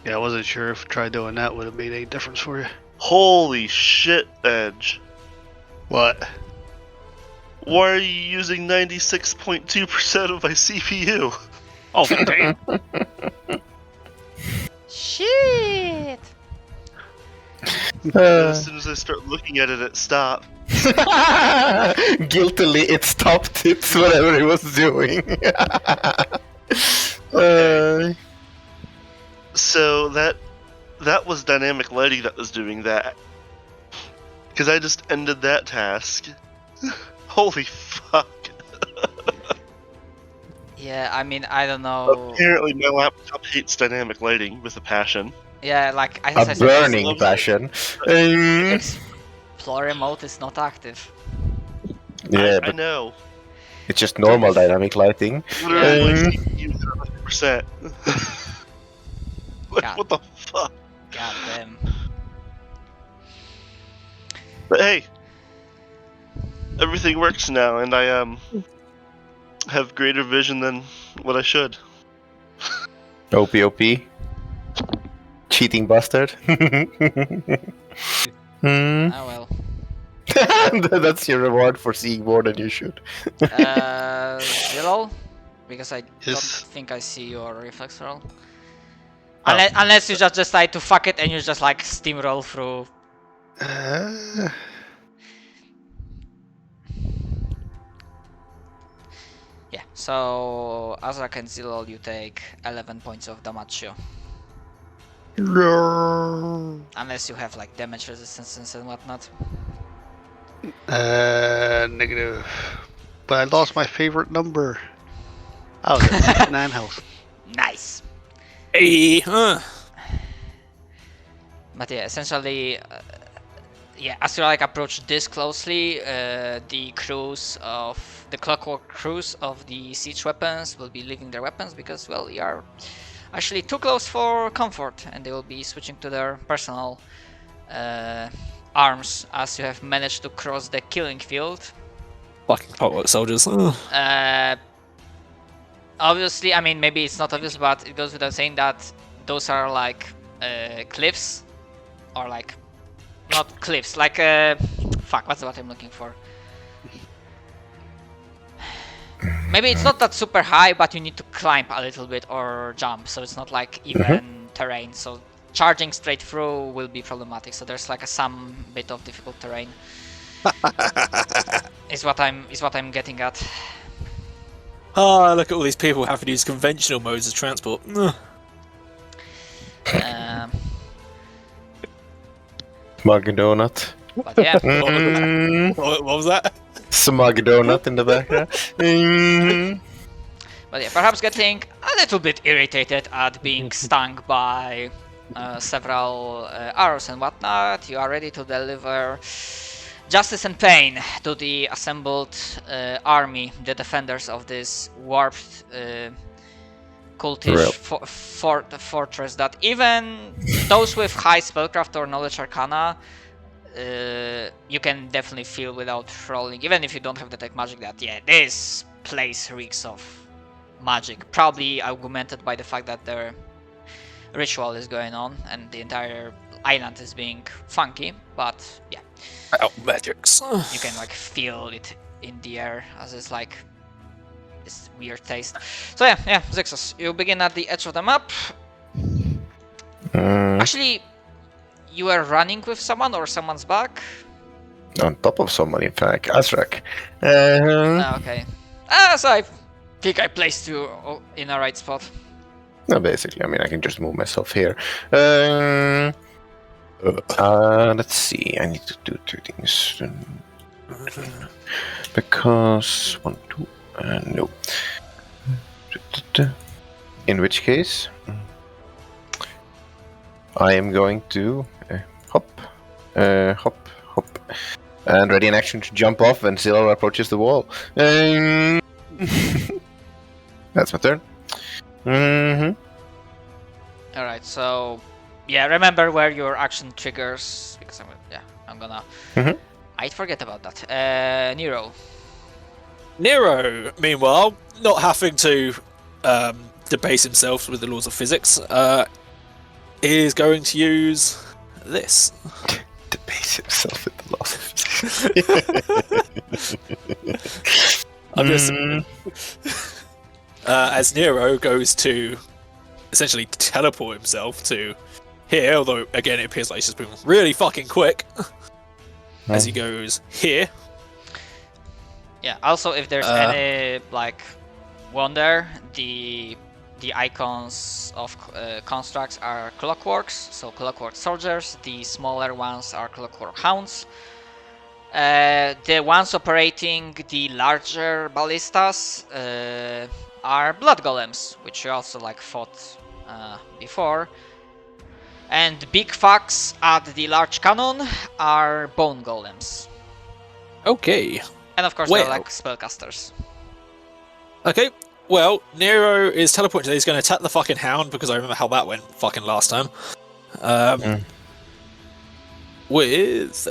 Yeah, I wasn't sure if try doing that would have made any difference for you. Holy shit, Edge. What? Why are you using 96.2% of my CPU? Oh, damn. Shit! As soon as I start looking at it, it stopped. Guiltily, it stopped it, whatever it was doing. Okay. So that was dynamic lighting that was doing that. Because I just ended that task. Holy fuck. Yeah, I mean, I don't know. Apparently my laptop hates dynamic lighting with a passion. Yeah, like A as I said, burning passion. Explorer mode is not active. Yeah, I but know. it's just normal dynamic lighting. Literally, my Um, CPU is at 100%. God. What the fuck? God damn. But hey, everything works now, and I have greater vision than what I should. OP. Cheating bastard. Hmm. Oh well. That's your reward for seeing more than you should. Zero? Because I Yes. don't think I see your reflex roll. Unless you just decide to fuck it and you just like steamroll through. Yeah, so Azrak and Zilol, you take 11 points of damage. Unless you have like damage resistances and whatnot. Negative. But I lost my favorite number. I was at 69 health. Nice! Hey, But yeah, essentially, yeah, as you like approach this closely, the clockwork crews of the siege weapons will be leaving their weapons because, well, you are actually too close for comfort, and they will be switching to their personal arms as you have managed to cross the killing field. fucking clockwork soldiers. Obviously, I mean, maybe it's not obvious, but it goes without saying that those are like cliffs, or like not cliffs, like fuck, what's the word I'm looking for? Maybe it's not that super high, but you need to climb a little bit or jump, so it's not like even terrain. So charging straight through will be problematic. So there's like some bit of difficult terrain. is what I'm getting at. Ah, look at all these people having to use conventional modes of transport. Smug donut. But yeah, What was that? Smug donut in the background. but yeah, perhaps getting a little bit irritated at being stung by several arrows and whatnot. You are ready to deliver justice and pain to the assembled army, the defenders of this warped cultish fortress that even those with high spellcraft or knowledge arcana you can definitely feel without rolling, even if you don't have detect magic, that yeah, this place reeks of magic, probably augmented by the fact that their ritual is going on and the entire island is being funky. But yeah, Oh, magics. you can like feel it in the air as it's like this weird taste. So yeah, Zixus, you begin at the edge of the map. Actually, you were running with someone or someone's back? On top of someone, in fact. Azrak. Okay. So I think I placed you in a right spot. No, basically, I mean, I can just move myself here. Let's see. I need to do two things. Because 1, 2, no. In which case, I am going to hop, and ready in action to jump off when Zillow approaches the wall. That's my turn. Alright, so yeah, remember where your action triggers, because I'm gonna I'd forget about that. Nero. Nero, meanwhile, not having to debase himself with the laws of physics, is going to use this. Debase himself with the loss of I'm gonna as Nero goes to essentially teleport himself to here, although again it appears like he's just moving really fucking quick as he goes here. Yeah. Also, if there's any like wonder, the icons of constructs are clockworks, so clockwork soldiers. The smaller ones are clockwork hounds. The ones operating the larger ballistas are blood golems, which you also like fought before. And big fucks at the large cannon are bone golems. Okay. And of course, Well. they're like spellcasters. Okay. Well, Nero is teleporting. He's going to attack the fucking hound because I remember how that went fucking last time. With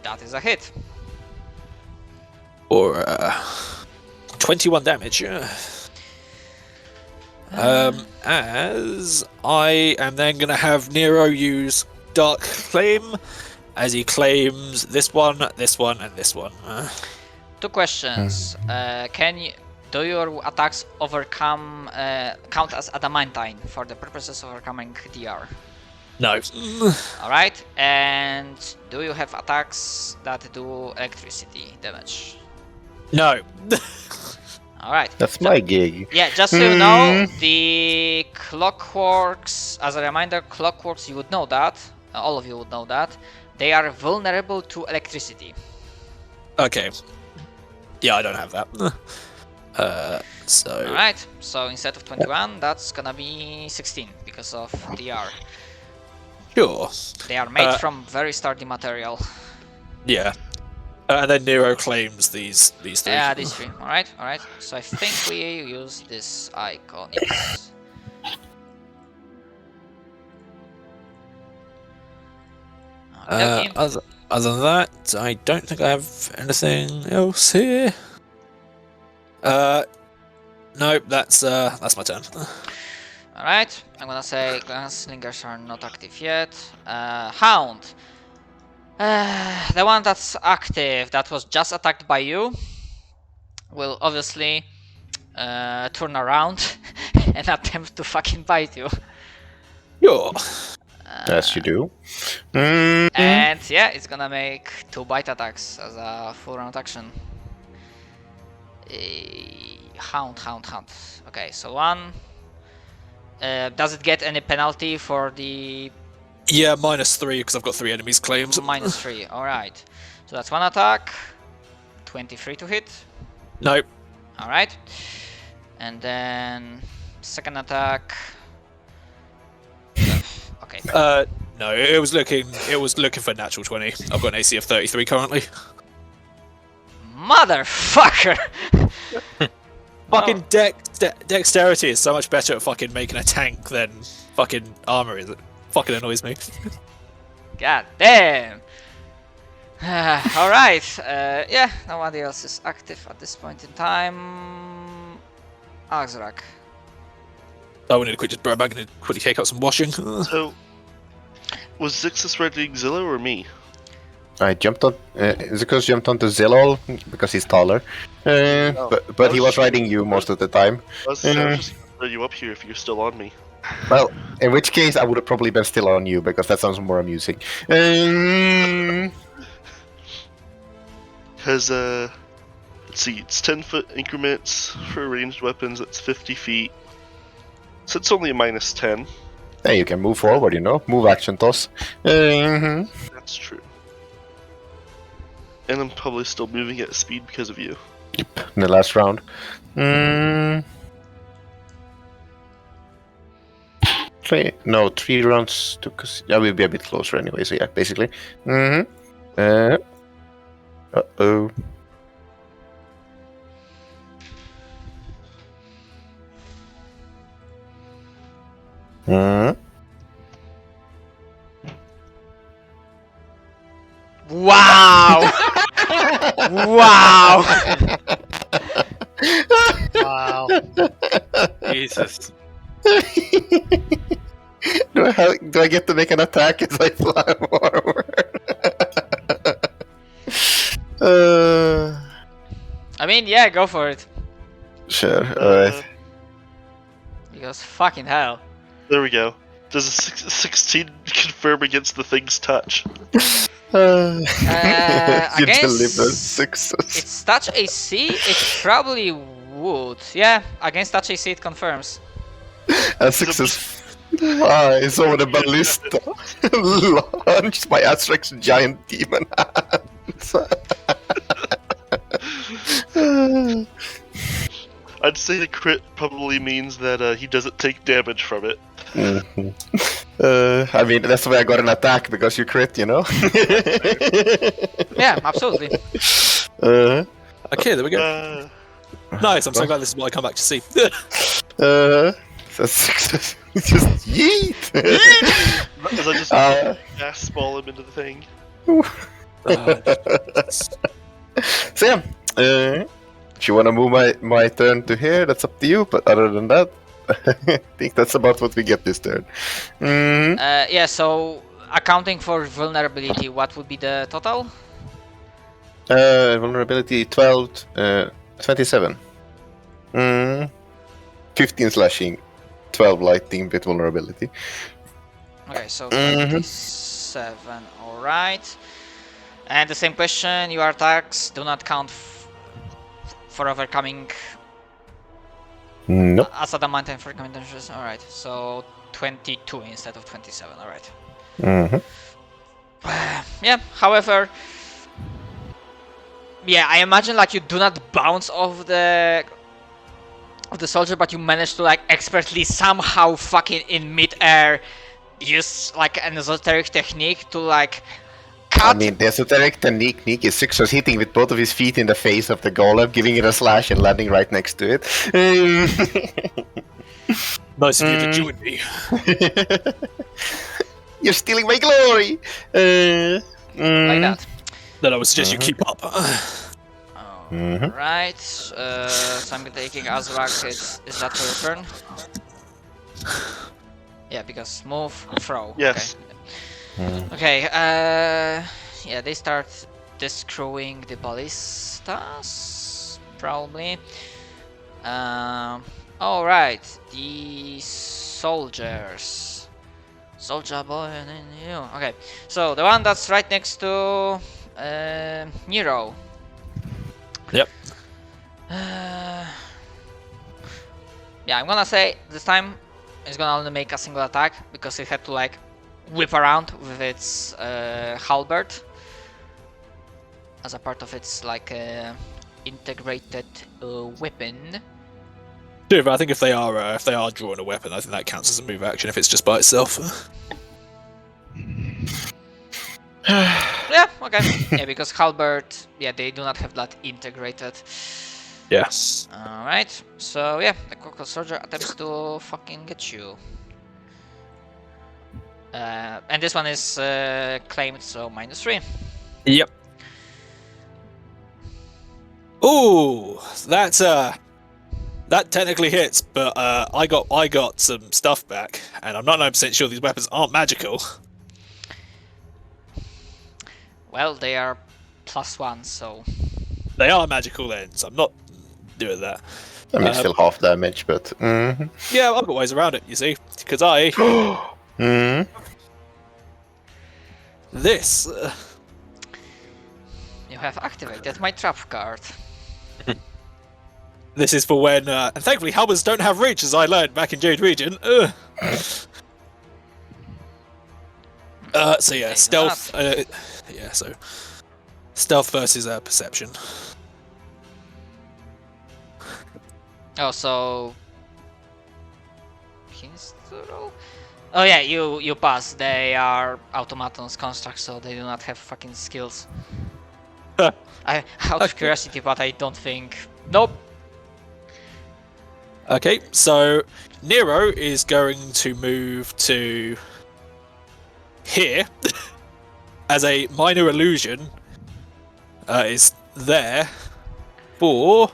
That is a hit. or 21 damage. As I am then going to have Nero use Dark Claim as he claims this one, and this one. Two questions. Do your attacks overcome count as adamantine for the purposes of overcoming DR? No. All right. And do you have attacks that do electricity damage? No. All right. That's my gig. Yeah, just so you know, the clockworks, as a reminder, clockworks, you would know that, all of you would know that, they are vulnerable to electricity. Okay. Yeah, I don't have that. So. Alright, so instead of 21, that's gonna be 16 because of DR. Sure. They are made from very sturdy material. Yeah. And then Nero claims these three. Yeah, these three. Alright. So I think we use this icon. Yes. Okay. Other than that, I don't think I have anything else here. No, that's my turn. Alright, I'm gonna say Gunslingers are not active yet. Hound. The one that's active, that was just attacked by you, will obviously turn around and attempt to fucking bite you. Sure. As you do. And yeah, it's gonna make 2 bite attacks as a full round action. Hound. Okay, so 1. Does it get any penalty for the Yeah, -3 because I've got 3 enemies claimed. -3? Alright. So that's 1 attack. 23 to hit. Nope. Alright. And then second attack. Okay. No, it was looking for natural 20. I've got an AC of 33 currently. Motherfucker! Fucking dexterity is so much better at fucking making a tank than fucking armor is. It fucking annoys me. God damn! Alright, yeah, nobody else is active at this point in time. Axrak. I wanted to quick just burn back and quickly take out some washing. So, was Zixus riding Zillow or me? I jumped on. Zikus jumped onto Zilol because he's taller. But he was riding you most of the time. I was just gonna throw you up here if you're still on me. Well, in which case I would have probably been still on you because that sounds more amusing. Because, let's see, it's 10-foot increments for ranged weapons, that's 50 feet. So it's only a -10. Then you can move forward, move action toss. That's true. And I'm probably still moving at speed because of you. In the last round. 3 rounds took us. Yeah, we'll be a bit closer anyway, so yeah, basically. Uh-oh. Wow! Wow! Wow. Jesus. Do I get to make an attack as I fly forward? I mean, yeah, go for it. Sure, alright. Because fucking hell. There we go. Does a 16 confirm against the thing's touch? You Against deliver success. its touch AC, it probably would. Yeah, against touch AC it confirms. A success flies over the ballista, launched by Azrak's giant demon hands. I'd say the crit probably means that he doesn't take damage from it. I mean, that's why I got an attack, because you crit, you know? Yeah, absolutely. Okay, there we go. Nice. I'm so glad this is what I come back to see. That's success. Just yeet! As I just fastball him into the thing. So yeah, if you want to move my turn to here, that's up to you, but other than that, I think that's about what we get this turn. Yeah, so accounting for vulnerability, what would be the total? Vulnerability 12, 27. 15 slashing, 12 lightning with vulnerability. Okay, so 27, alright. And the same question, your attacks do not count for overcoming Nope. as adamantine for coming dangers. Alright, so 22 instead of 27, alright. Yeah, however, yeah, I imagine like you do not bounce off the soldier, but you manage to like expertly somehow fucking in mid-air use like an esoteric technique to like cut. I mean, the esoteric technique is success hitting with both of his feet in the face of the golem, giving it a slash and landing right next to it. Nice of you to join me. You're stealing my glory! Like that. Then I would suggest you keep up. Alright, so I'm taking Azrak, is that your turn? Yeah, because move, throw. Yes. Okay, yeah, they start descrewing the ballistas, probably. Alright, the soldiers. Soldier boy and you. Okay, so the one that's right next to Nero. Yep. Yeah, I'm gonna say this time it's gonna only make a single attack because it had to like whip around with its halberd as a part of its like integrated weapon. Yeah, but I think if they are drawing a weapon, I think that counts as a move action if it's just by itself. Yeah, okay. Yeah, because halberd, yeah, they do not have that integrated. Yes. Alright, so yeah, the Cockle Soldier attempts to fucking get you. And this one is claimed, so -3. Yep. Ooh, that's that technically hits, but I got some stuff back, and I'm not 100% sure these weapons aren't magical. Well, they are +1, so They are magical then, so I'm not doing that. I mean, still half damage, but. Yeah, I've got ways around it, you see, because I this. you have activated my trap card. This is for when, and thankfully halberds don't have reach, as I learned back in Jade Region. So yeah, stealth. Yeah, so stealth versus perception. Oh, so hints to roll? Oh yeah, you pass. They are automatons constructs, so they do not have fucking skills. Out of curiosity, but I don't think. Nope. Okay, so Nero is going to move to here. as a minor illusion, is there for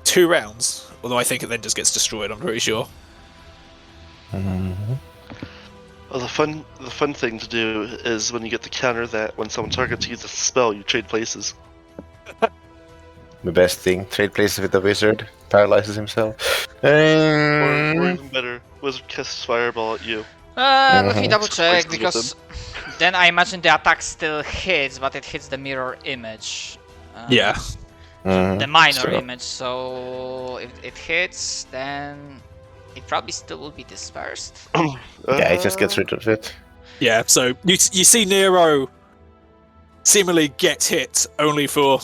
2 rounds. Although I think it then just gets destroyed. I'm pretty sure. Well, the fun thing to do is when you get to counter that when someone targets you with a spell, you trade places. The best thing, trade places with the wizard, paralyzes himself. Or even better, wizard casts fireball at you. Let me double Switch check, places with because then I imagine the attack still hits, but it hits the mirror image. Yeah. The minor Sure. image, so if it hits, then it probably still will be dispersed. Yeah, he just gets rid of it. Yeah. So you see Nero seemingly gets hit, only for,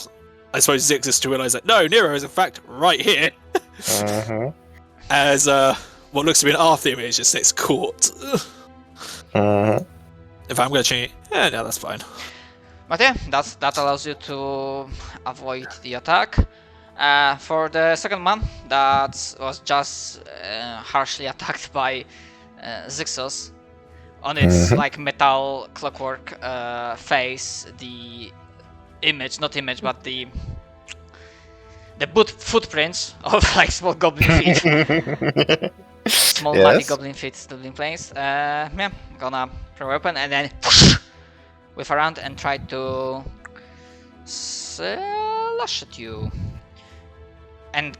I suppose, Zixus to realise that no, Nero is in fact right here. As what looks to be an after image just says caught. If I'm going to change it, yeah, no, that's fine. But yeah, that allows you to avoid the attack. For the second one, that was just harshly attacked by Zixos. On its like metal clockwork face, the image, not image, but the footprints of like small goblin feet, small Yes. muddy goblin feet still in place. Yeah, gonna throw a weapon and then whiff around and try to slash at you. And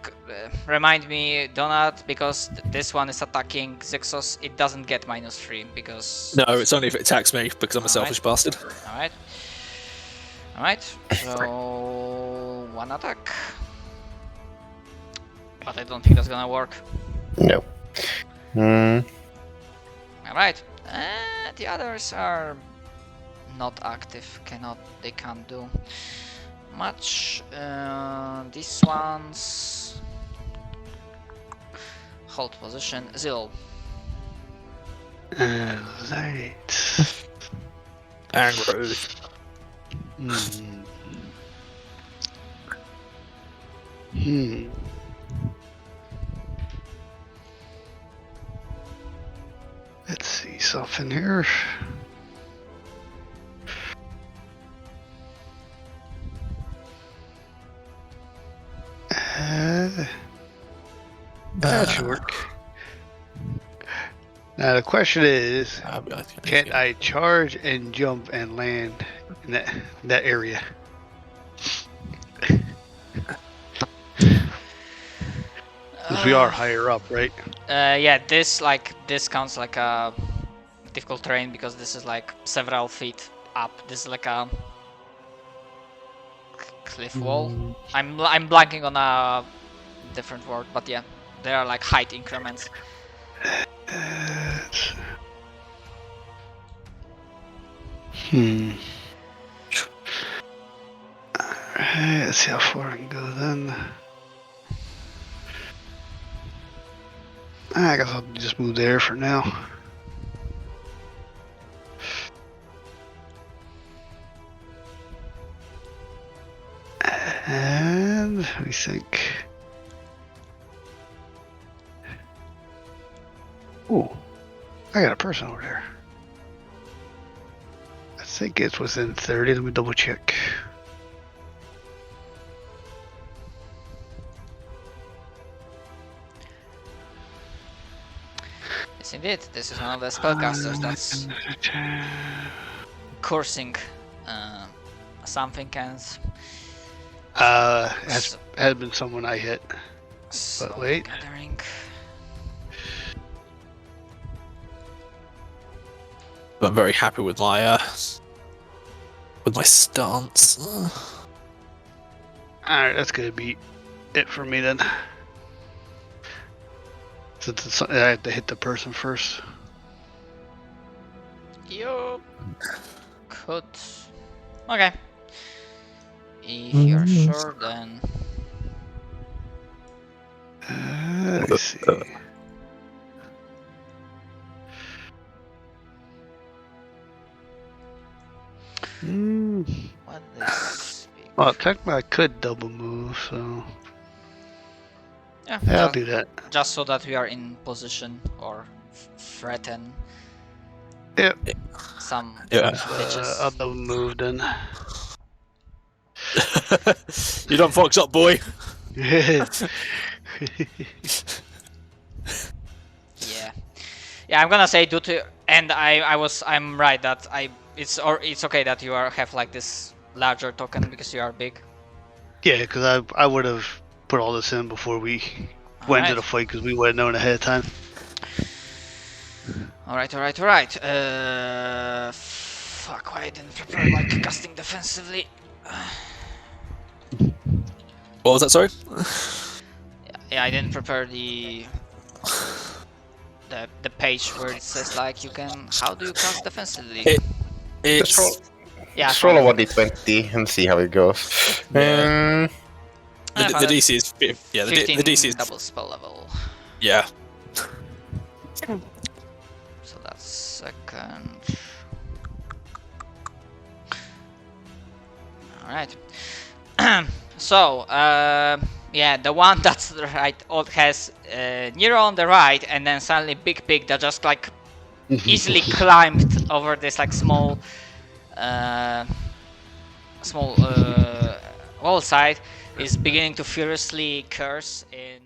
remind me, Donut, because this one is attacking Zixos, it doesn't get -3 because. No, it's only if it attacks me because I'm a selfish bastard. Alright. Alright, so 1 attack. But I don't think that's gonna work. No. Alright. The others are not active. They can't do much. These ones hold position. Zil. Alright. Angro. Let's see something here. That should work. Now the question is, can I charge and jump and land in that area? Because we are higher up, right? Yeah, this counts like a difficult terrain because this is like several feet up. This is like a cliff wall. I'm blanking on a different word, but yeah, there are like height increments. Alright, let's see how far I can go then. I guess I'll just move there for now. And let me think. Ooh, I got a person over there. I think it's within 30. Let me double check. Yes, indeed. This is one of the spellcasters that's cursing something and. Has been someone I hit. But wait. Gathering. I'm very happy with my stance. Alright, that's gonna be it for me then. Since I have to hit the person first. You could. Okay. If you're sure, then. Let's see. What is big? Well, technically I could double move, so Yeah, yeah, I'll do that. just so that we are in position or threaten. Yep. some Yeah. bitches. I'll double move then. You done fox up, boy. Yeah. Yeah, I'm gonna say due to, and I'm right that it's okay that you have like this larger token because you are big. Yeah, because I would have put all this in before we went to the fight because we would have known ahead of time. Alright. Fuck, why I didn't prepare like casting defensively. What was that? Sorry. Yeah, I didn't prepare the page where it says like you can. How do you cast defensively? Just roll, Yeah, just roll a 1d20 and see how it goes. Yeah. I The found it. DC is yeah. The 15 DC is double spell level. yeah. So that's second. Alright. So, yeah, the one that's right has Nero on the right, and then suddenly Big Pig that just like easily climbed over this like small wall side is beginning to furiously curse in